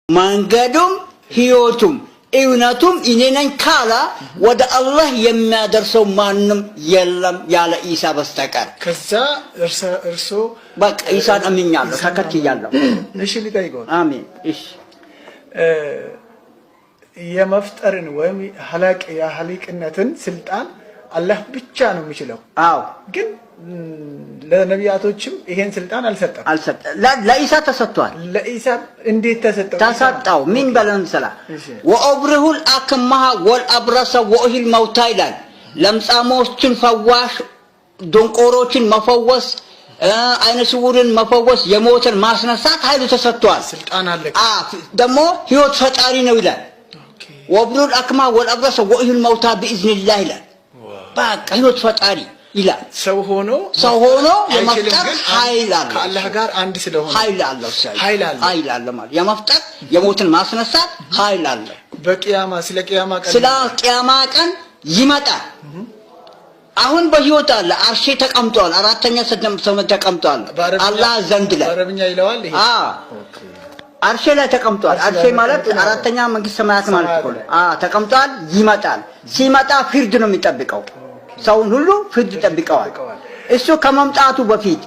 መንገዱም ህይወቱም እውነቱም እኔነን ካላ ወደ አላህ የሚያደርሰው ማንም የለም ያለ ኢሳ በስተቀር ከዛ እርሶ በቃ ኢሳን አምኛለሁ ተከትያለሁ እሺ ሊጠይቀው አሜን እሺ የመፍጠርን ወይም ሀላቂነትን ስልጣን አላህ ብቻ ነው የሚችለው አዎ ግን ለነቢያቶችም ይሄን ስልጣን አልሰጠም ለኢሳ ተሰጥቷል ለኢሳ እንዴት ተሰጠው ምን በለን ሰላ ወአብረሁል አክማህ ወልአብረሰ ወሂል መውታ ይላል ለምጻሞችን ፈዋሽ ዶንቆሮችን መፈወስ አይነ ስውርን መፈወስ የሞተን ማስነሳት ኃይሉ ተሰጥቷል ስልጣን አለ ደሞ ህይወት ፈጣሪ ነው ይላል ወአብረሁል አክማህ ወልአብረሰ ወሂል መውታ በኢዝኒላህ ይላል በቃ ህይወት ፈጣሪ ይላል ሰው ሆኖ የመፍጠር ኃይል አለ ከአላህ ጋር አንድ ስለሆነ ኃይል አለ ማለት የመፍጠር የሞትን ማስነሳት ኃይል አለ በቂያማ ስለ ቂያማ ቀን ይመጣል አሁን በህይወት አለ አርሼ ተቀምጧል አራተኛ ሰማይ ተቀምጧል አላህ ዘንድ ላይ አረብኛ ይለዋል ይሄ አርሼ ላይ ተቀምጧል አርሼ ማለት አራተኛ መንግስት ሰማያት ማለት ነው ተቀምጧል ይመጣል ሲመጣ ፍርድ ነው የሚጠብቀው ሰውን ሁሉ ፍርድ ይጠብቀዋል እሱ ከመምጣቱ በፊት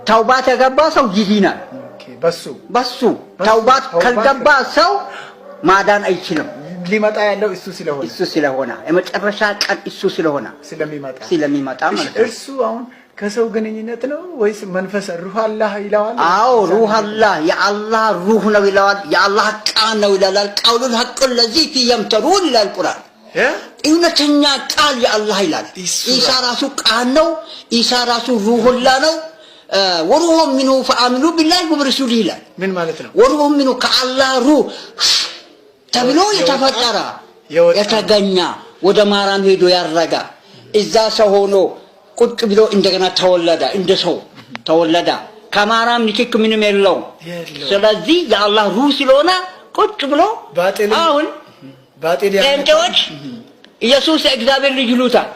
ተውባት የገባ ሰው ይድናል በሱ ተውባት ካልገባ ሰው ማዳን አይችልም ሊመጣ ያለው እሱ ስለሆነ የመጨረሻ ቀን እሱ ስለሚመጣ ማለት ነው እሱ አሁን ከሰው ግንኙነት ነው ወይስ መንፈስ ሩህ አላህ ይላል አዎ ሩህ አላህ የአላህ ሩህ ነው ይላል የአላህ ቃል ነው ይላል ቀውሉል ሐቅ الذي في يمترون ይላል ቁርአን እውነተኛ ቃል የአላህ ይላል ኢሳ ራሱ ቃል ነው ኢሳ ራሱ ሩሁላ ነው ወሩሁ ምኑ ፈአምኑ ቢላሂ ወበረሱሊሂ ይላል ምን ማለት ነው ወሩሁ ምኑ ከአላህ ሩህ ተብሎ የተፈጠረ የተገኘ ወደ ማርያም ሄዶ ያረጋ እዛ ሰው ሆኖ ቁጭ ብሎ እንደገና ተወለደ እንደ ሰው ተወለደ ከማርያም ንክክ ምንም የለውም ስለዚህ የአላህ ሩህ ስለሆነ ቁጭ ብሎ አሁን ባጤዲያዎች ኢየሱስ እግዚአብሔር ልጅ ይሉታል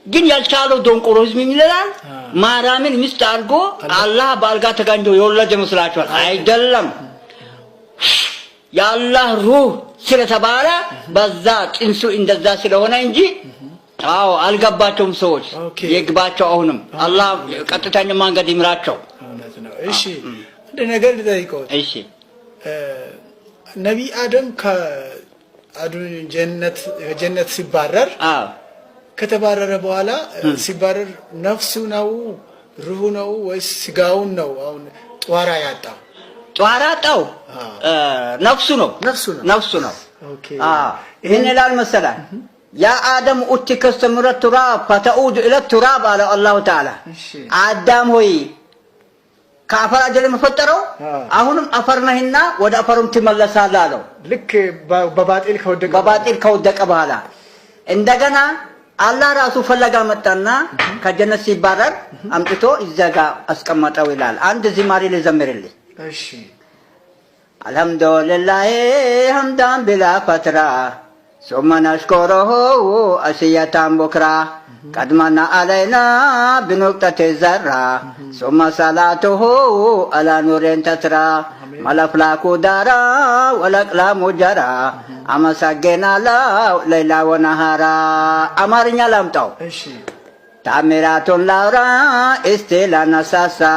ግን ያልቻለው ዶንቆሮ ህዝብ ይላል ማርያምን ሚስት አድርጎ አላህ ባልጋ ተጋንጆ የወለደ መስላችኋል አይደለም የአላህ ሩህ ስለተባለ በዛ ጽንሱ እንደዛ ስለሆነ እንጂ አዎ አልገባቸውም ሰዎች የግባቸው አሁንም አላህ ቀጥታኛ መንገድ ይምራቸው እሺ እንደ ነገር ልጠይቀው እሺ ነብይ አደም ጀነት ሲባረር ከተባረረ በኋላ ሲባረር ነፍሱ ነው ሩሁ ነው ወይስ ስጋውን ነው አሁን ጧራ ያጣው ነፍሱ ነው ኦኬ ይሄን ይላል መሰላል يا آدم أتك استمر التراب فتعود إلى التراب على الله تعالى آدم هوي كافر أجل مفترو أهونم أفرناهنا ودا أفرم تملسا لالو لك بباطل كودك أبهالا عندنا الله راسو فلقا متنا كجنة سيبارر أمتو إزاقا أسكمت أولال عند زماري لزمر اللي الحمد لله حمدا بلا فترة ثم نشكره أشياء بكرة قدمنا علينا بنقطة الذرة ثم صلاته على نور تترى ملفلاك دارا والأقلام جرى أما سجنا ليلا ونهارا أمرنا لم تو تعميرات لورا استيلا نساسا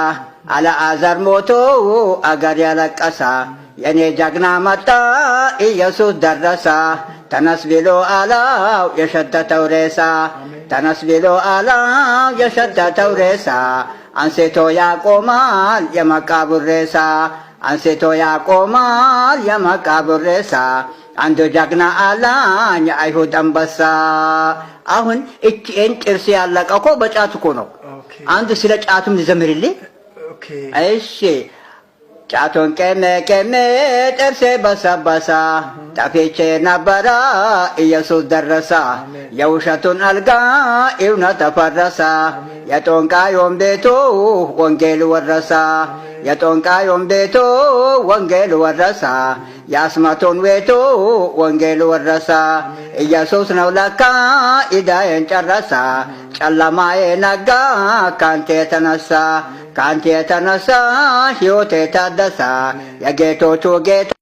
على أزر موتو أجر يلك أسا يعني جاكنا متى إيسوس درسا تنسبلو آلاو يشد توريسا تنسبلو آلاو يشد توريسا أنسيتو يا قومال يا مكابر ريسا أنسيتو يا قومال يا مكابر ريسا عندو جاكنا آلان يا أيهود أمبسا أهون إنت إرسي اللك أكو بجاتكو نو عندو سلج آتم نزمر اللي أيشي ጫቶን ቀመ ጥርሴ በሰበሳ ጠፍቼ ነበረ ኢየሱስ ደረሰ የውሸቱን አልጋ እውነት ተፈረሰ የጦንቃዮን ቤቱ ወንጌል ወረሳ የጦንቃዮን ቤቱ ወንጌል ወረሳ ያስማቶን ቤቱ ወንጌል ወረሳ ኢየሱስ ነው ለካ ኢዳዬን ጨረሳ ጨለማዬ ነጋ ካንተ የተነሳ ሕይወቴ ታደሳ የጌቶቹ ጌታ